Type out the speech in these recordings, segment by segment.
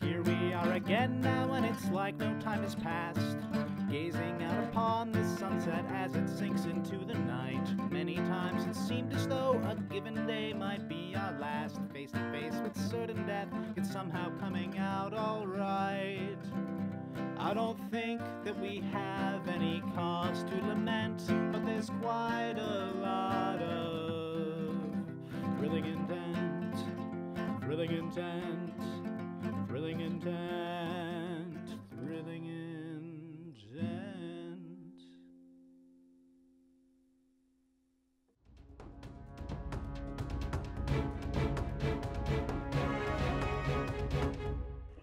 Here we are again now, and it's like no time has passed. Gazing out upon the sunset as it sinks into the night. Many times it seemed as though a given day might be our last. Face to face with certain death, it's somehow coming out alright. I don't think that we have any cause to lament, but there's quite a lot of thrilling intent, thrilling intent, thrilling intent, thrilling intent.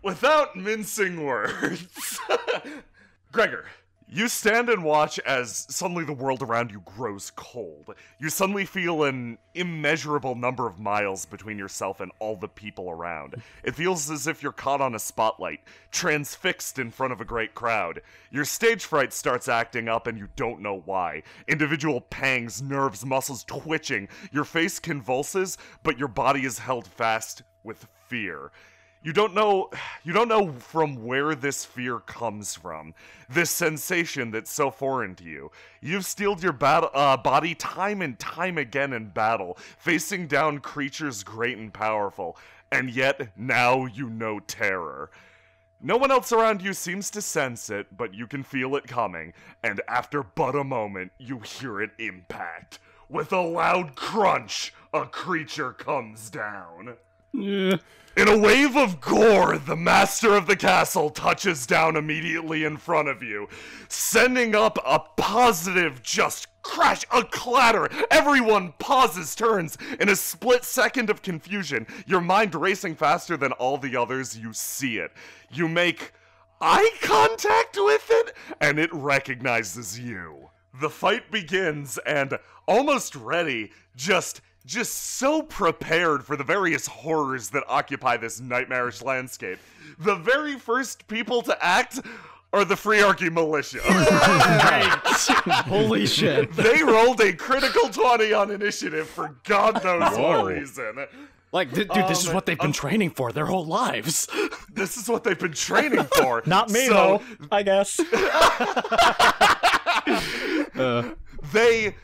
Without mincing words, Gregor, you stand and watch as suddenly the world around you grows cold. You suddenly feel an immeasurable number of miles between yourself and all the people around. It feels as if you're caught on a spotlight, transfixed in front of a great crowd. Your stage fright starts acting up and you don't know why. Individual pangs, nerves, muscles twitching. Your face convulses, but your body is held fast with fear. You don't know from where this fear comes from. This sensation that's so foreign to you. You've steeled your body time and time again in battle, facing down creatures great and powerful, and yet now you know terror. No one else around you seems to sense it, but you can feel it coming, and after but a moment, you hear it impact. With a loud crunch, a creature comes down. In a wave of gore, the master of the castle touches down immediately in front of you, sending up a positive just crash, a clatter. Everyone pauses, turns. In a split second of confusion, your mind racing faster than all the others, you see it. You make eye contact with it, and it recognizes you. The fight begins, and almost ready, just so prepared for the various horrors that occupy this nightmarish landscape. The very first people to act are the Freearchy Militia. Holy shit. They rolled a critical 20 on initiative for God knows what reason. Like, dude, this is what they've been training for their whole lives. This is what they've been training for. Not me, though, I guess. They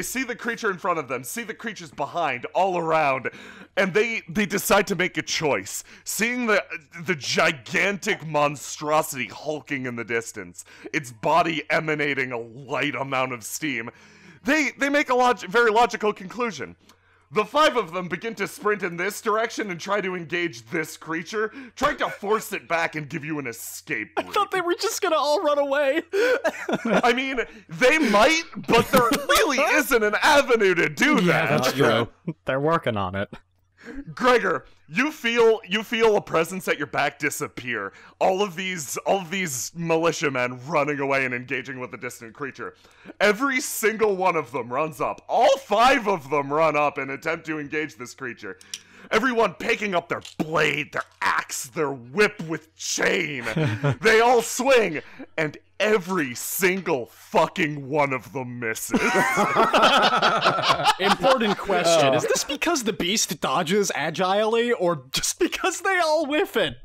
see the creature in front of them, see the creatures behind, all around, and they decide to make a choice. Seeing the gigantic monstrosity hulking in the distance, its body emanating a light amount of steam, they make a very logical conclusion. The five of them begin to sprint in this direction and try to engage this creature, trying to force it back and give you an escape route. I thought they were just gonna all run away. I mean, they might, but there really isn't an avenue to do that. Yeah, that's true. They're working on it. Gregor, you feel a presence at your back disappear. All of these militiamen running away and engaging with the distant creature. Every single one of them runs up. All five of them run up and attempt to engage this creature. Everyone picking up their blade, their axe, their whip with chain. They all swing, and every single fucking one of them misses. Important question. Is this because the beast dodges agilely, or just because they all whiff it?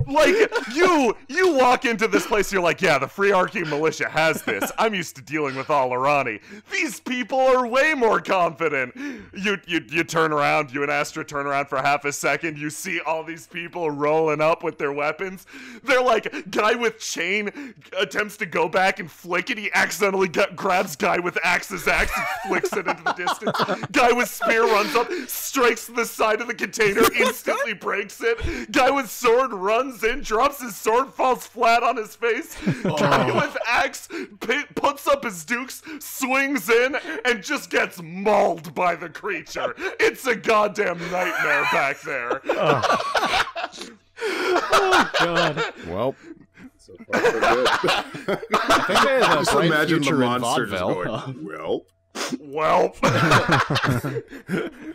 Like, you walk into this place, you're like, yeah, the Freearchy Militia has this. I'm used to dealing with Al-Irani. These people are way more confident. You turn around, you and Astra turn around for half a second, you see all these people rolling up with their weapons. They're like, guy with chain attempts to go back and flick it, he accidentally grabs guy with axe's axe and flicks it into the distance. Guy with spear runs up, strikes the side of the container, instantly breaks it. Guy with sword runs in, drops his sword, falls flat on his face. Guy with axe puts up his dukes, swings in, and just gets mauled by the creature. It's a goddamn nightmare back there. Oh, God. Well, so far so good. Just imagine the monster just going, well.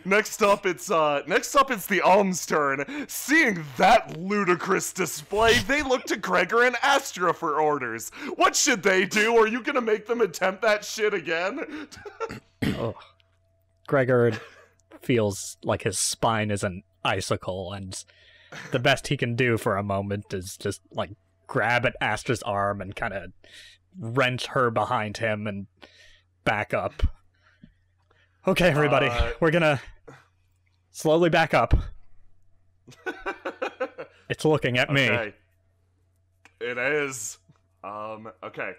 Next up it's the Alm's turn. Seeing that ludicrous display, they look to Gregor and Astra for orders. What should they do? Are you gonna make them attempt that shit again? Gregor feels like his spine is an icicle, and the best he can do for a moment is just, like, grab at Astra's arm and kind of wrench her behind him and back up. Okay, everybody, we're gonna slowly back up. It's looking at me. Okay. It is. Okay.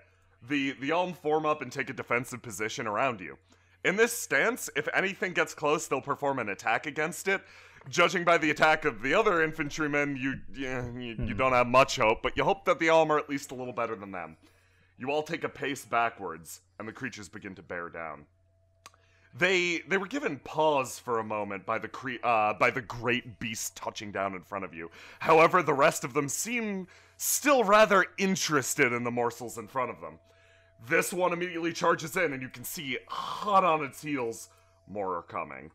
The Alm form up and take a defensive position around you. In this stance, if anything gets close, they'll perform an attack against it. Judging by the attack of the other infantrymen, you don't have much hope, but you hope that the Alm are at least a little better than them. You all take a pace backwards, and the creatures begin to bear down. They were given pause for a moment by the great beast touching down in front of you. However, the rest of them seem still rather interested in the morsels in front of them. This one immediately charges in, and you can see, hot on its heels, more are coming.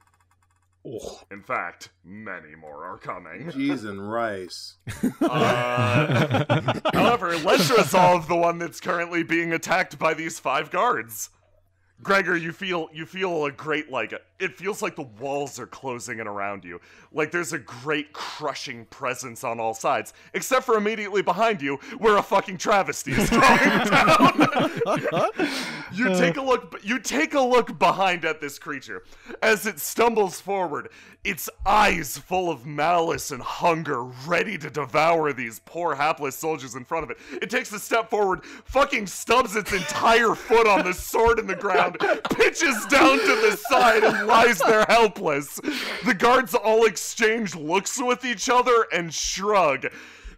Oh. In fact, many more are coming. Cheese and rice. However, Lestra is all of the one that's currently being attacked by these 5 guards. Gregor, you feel a great, like, it feels like the walls are closing in around you. Like there's a great crushing presence on all sides, except for immediately behind you, where a fucking travesty is going down. You take a look behind at this creature. As it stumbles forward, its eyes full of malice and hunger, ready to devour these poor hapless soldiers in front of it. It takes a step forward, fucking stubs its entire foot on the sword in the ground, pitches down to the side, and lies there helpless. The guards all exchange looks with each other and shrug.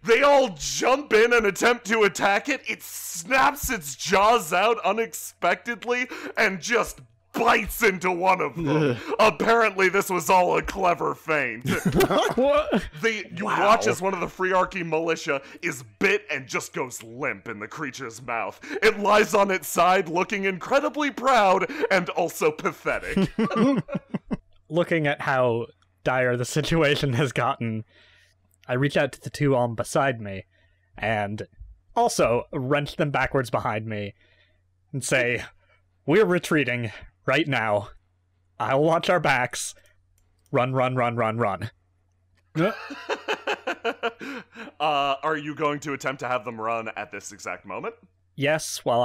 They all jump in and attempt to attack it. It snaps its jaws out unexpectedly and just bites into one of them. Apparently this was all a clever feint. You watch as one of the Frearchy militia is bit and just goes limp in the creature's mouth. It lies on its side looking incredibly proud and also pathetic. Looking at how dire the situation has gotten, I reach out to the 2 Alm beside me and also wrench them backwards behind me and say, "We're retreating right now. I'll watch our backs. Run, run, run, run, run." Are you going to attempt to have them run at this exact moment? Yes, while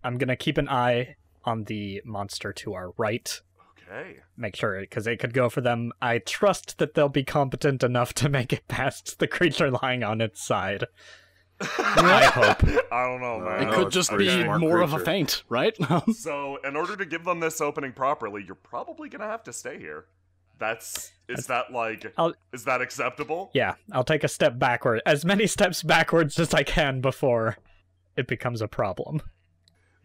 I'm gonna keep an eye on the monster to our right. Okay. Make sure, because they could go for them. I trust that they'll be competent enough to make it past the creature lying on its side. I hope. I don't know, man. It could just be more of a feint, right? So, in order to give them this opening properly, you're probably gonna have to stay here. Is that acceptable? Yeah, I'll take a step backward. As many steps backwards as I can before it becomes a problem.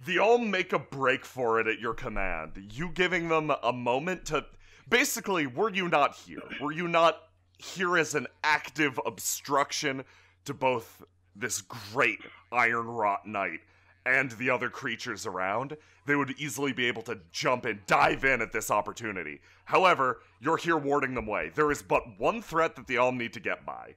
The Alm make a break for it at your command. You giving them a moment to... Basically, were you not here? Were you not here as an active obstruction to both this great Iron Rot Knight and the other creatures around? They would easily be able to jump and dive in at this opportunity. However, you're here warding them away. There is but one threat that the Alm need to get by.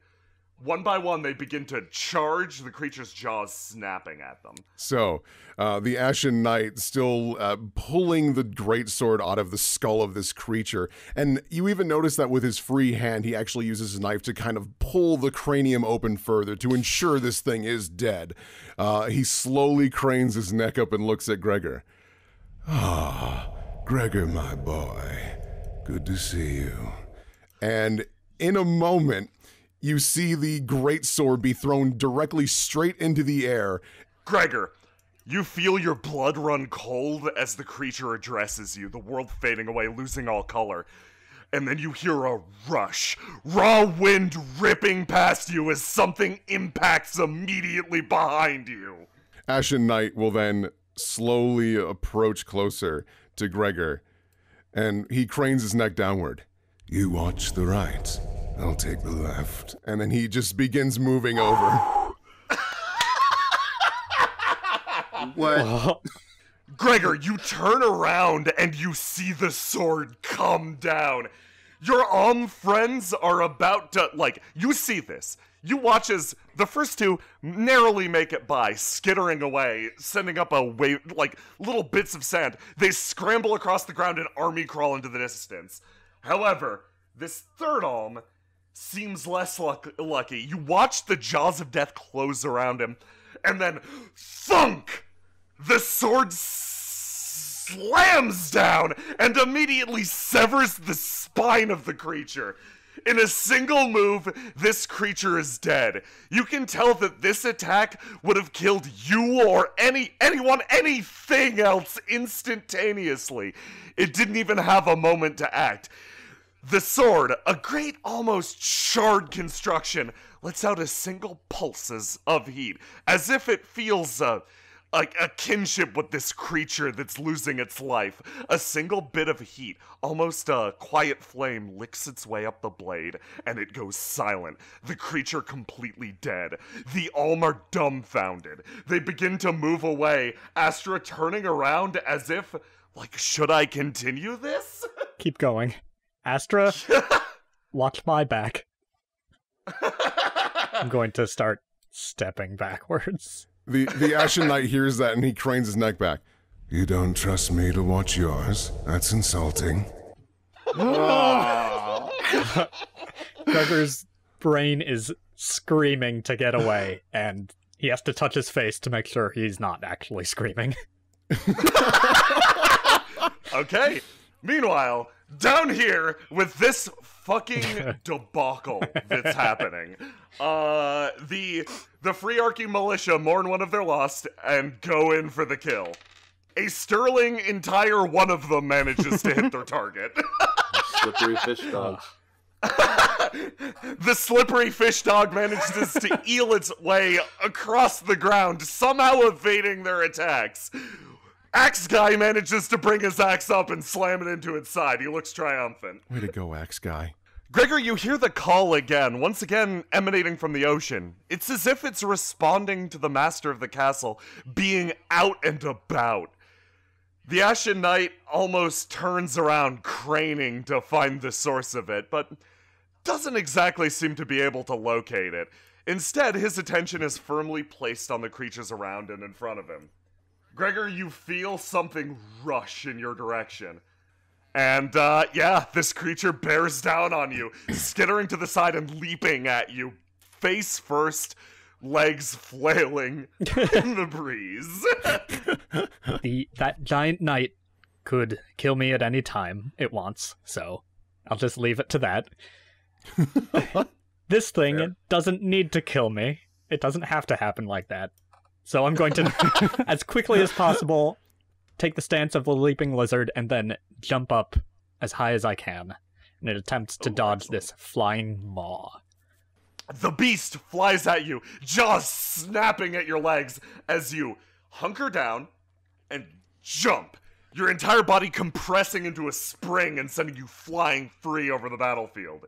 One by one, they begin to charge, the creature's jaws snapping at them. So, the Ashen Knight still pulling the greatsword out of the skull of this creature. And you even notice that with his free hand, he actually uses his knife to kind of pull the cranium open further to ensure this thing is dead. He slowly cranes his neck up and looks at Gregor. "Ah, Gregor, my boy. Good to see you." And in a moment, you see the greatsword be thrown directly straight into the air. Gregor, you feel your blood run cold as the creature addresses you, the world fading away, losing all color. And then you hear a rush, raw wind ripping past you as something impacts immediately behind you. Ashen Knight will then slowly approach closer to Gregor, and he cranes his neck downward. "You watch the right. I'll take the left." And then he just begins moving over. What? Gregor, you turn around and you see the sword come down. Your Alm friends are about to, you see this. You watch as the first 2 narrowly make it by, skittering away, sending up a wave, little bits of sand. They scramble across the ground and army crawl into the distance. However, this third Alm seems less lucky. You watch the jaws of death close around him, and then thunk! The sword slams down and immediately severs the spine of the creature. In a single move, this creature is dead. You can tell that this attack would have killed you or anyone, anything else instantaneously. It didn't even have a moment to act. The sword, a great almost shard construction, lets out a single pulses of heat, as if it feels like a kinship with this creature that's losing its life. A single bit of heat, almost a quiet flame, licks its way up the blade, and it goes silent. The creature completely dead. The Alm are dumbfounded. They begin to move away, Astra turning around as if, like, should I continue this? Keep going. Astra, watch my back. I'm going to start stepping backwards. The Ashen Knight hears that and he cranes his neck back. You don't trust me to watch yours? That's insulting. Gregor's brain is screaming to get away, and he has to touch his face to make sure he's not actually screaming. Okay. Meanwhile, down here with this fucking debacle that's happening, the Free Archy militia mourn one of their lost and go in for the kill. A sterling entire one of them manages to hit their target. Slippery fish dogs. The slippery fish dog manages to eel its way across the ground, somehow evading their attacks. Axe Guy manages to bring his axe up and slam it into its side. He looks triumphant. Way to go, Axe Guy. Gregor, you hear the call again, once again emanating from the ocean. It's as if it's responding to the master of the castle being out and about. The Ashen Knight almost turns around, craning to find the source of it, but doesn't exactly seem to be able to locate it. Instead, his attention is firmly placed on the creatures around and in front of him. Gregor, you feel something rush in your direction. And, yeah, this creature bears down on you, skittering to the side and leaping at you, face first, legs flailing in the breeze. That giant knight could kill me at any time it wants, so I'll just leave it to that. This thing doesn't need to kill me. It doesn't have to happen like that. So I'm going to, as quickly as possible, take the stance of the leaping lizard and then jump up as high as I can in an attempt to dodge this flying maw. The beast flies at you, jaws snapping at your legs as you hunker down and jump, your entire body compressing into a spring and sending you flying free over the battlefield.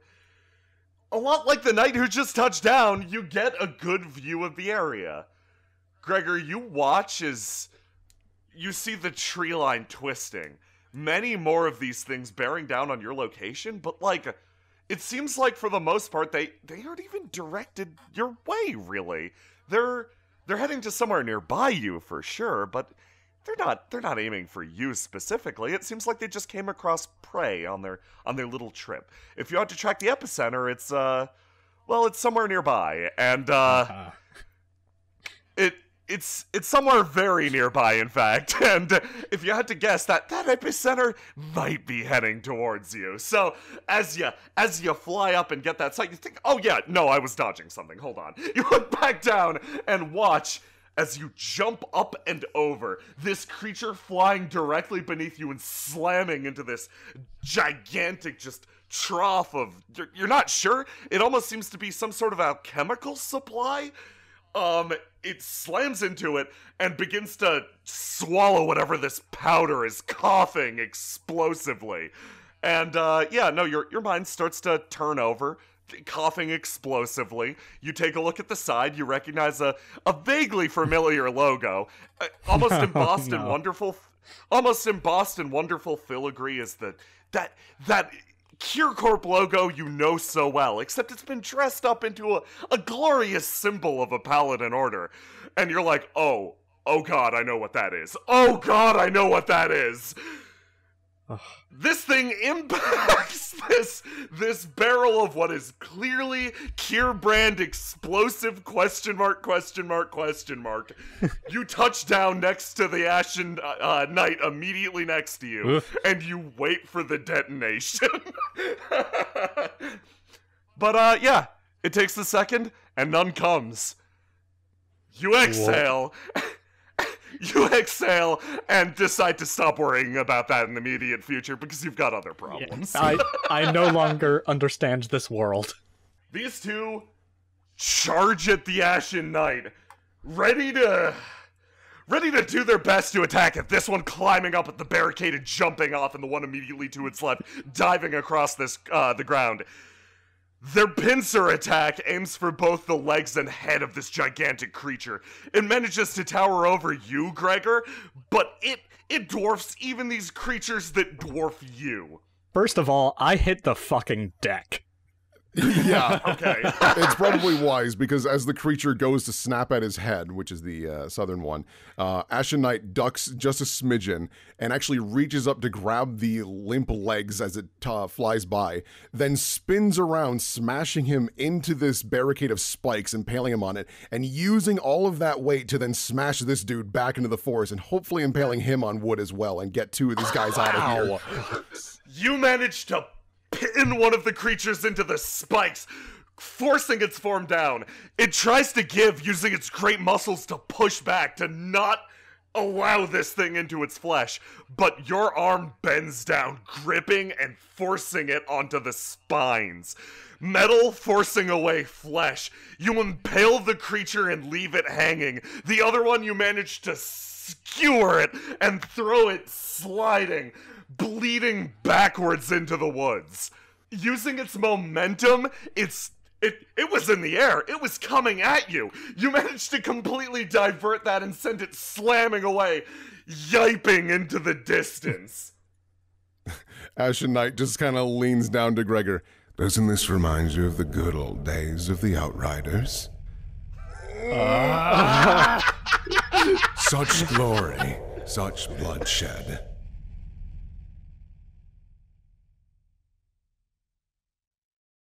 A lot like the knight who just touched down, you get a good view of the area. Gregor, you watch as you see the tree line twisting. Many more of these things bearing down on your location, but like, it seems like for the most part they aren't even directed your way, really. They're heading to somewhere nearby you for sure, but they're not aiming for you specifically. It seems like they just came across prey on their little trip. If you had to track the epicenter, it's it's somewhere nearby, and It's somewhere very nearby, in fact, and if you had to guess, that epicenter might be heading towards you. So, as you fly up and get that sight, you think, oh yeah, no, I was dodging something, hold on. You look back down and watch as you jump up and over, this creature flying directly beneath you and slamming into this gigantic just trough of, you're not sure, it almost seems to be some sort of alchemical supply. It slams into it and begins to swallow whatever this powder is, coughing explosively. And, your mind starts to turn over, coughing explosively. You take a look at the side, you recognize a vaguely familiar logo. Almost embossed in wonderful filigree is that CureCorp logo you know so well, except it's been dressed up into a glorious symbol of a paladin order. And you're like, oh god, I know what that is. Oh god, I know what that is. This thing impacts this barrel of what is clearly Kierbrand explosive question mark. You touch down next to the Ashen Knight immediately next to you, and you wait for the detonation. But yeah, it takes a second, and none comes. You exhale. You exhale and decide to stop worrying about that in the immediate future because you've got other problems. I no longer understand this world. These two charge at the Ashen Knight, ready to do their best to attack it. This one climbing up at the barricade and jumping off, and the one immediately to its left diving across the ground. Their pincer attack aims for both the legs and head of this gigantic creature. It manages to tower over you, Gregor, but it dwarfs even these creatures that dwarf you. First of all, I hit the fucking deck. Yeah. Okay. It's probably wise, because as the creature goes to snap at his head, which is the southern one, Ashen Knight ducks just a smidgen and actually reaches up to grab the limp legs as it flies by, then spins around, smashing him into this barricade of spikes, impaling him on it, and using all of that weight to then smash this dude back into the forest and hopefully impaling him on wood as well and get two of these guys out of here. You managed to pin one of the creatures into the spikes, forcing its form down. It tries to give, using its great muscles to push back, to not allow this thing into its flesh, but your arm bends down, gripping and forcing it onto the spines. Metal forcing away flesh. You impale the creature and leave it hanging. The other one, you manage to skewer it and throw it sliding, bleeding backwards into the woods. Using its momentum, it was in the air. It was coming at you. You managed to completely divert that and send it slamming away, yiping into the distance. Ashen Knight just kind of leans down to Gregor. Doesn't this remind you of the good old days of the Outriders? Such glory, such bloodshed.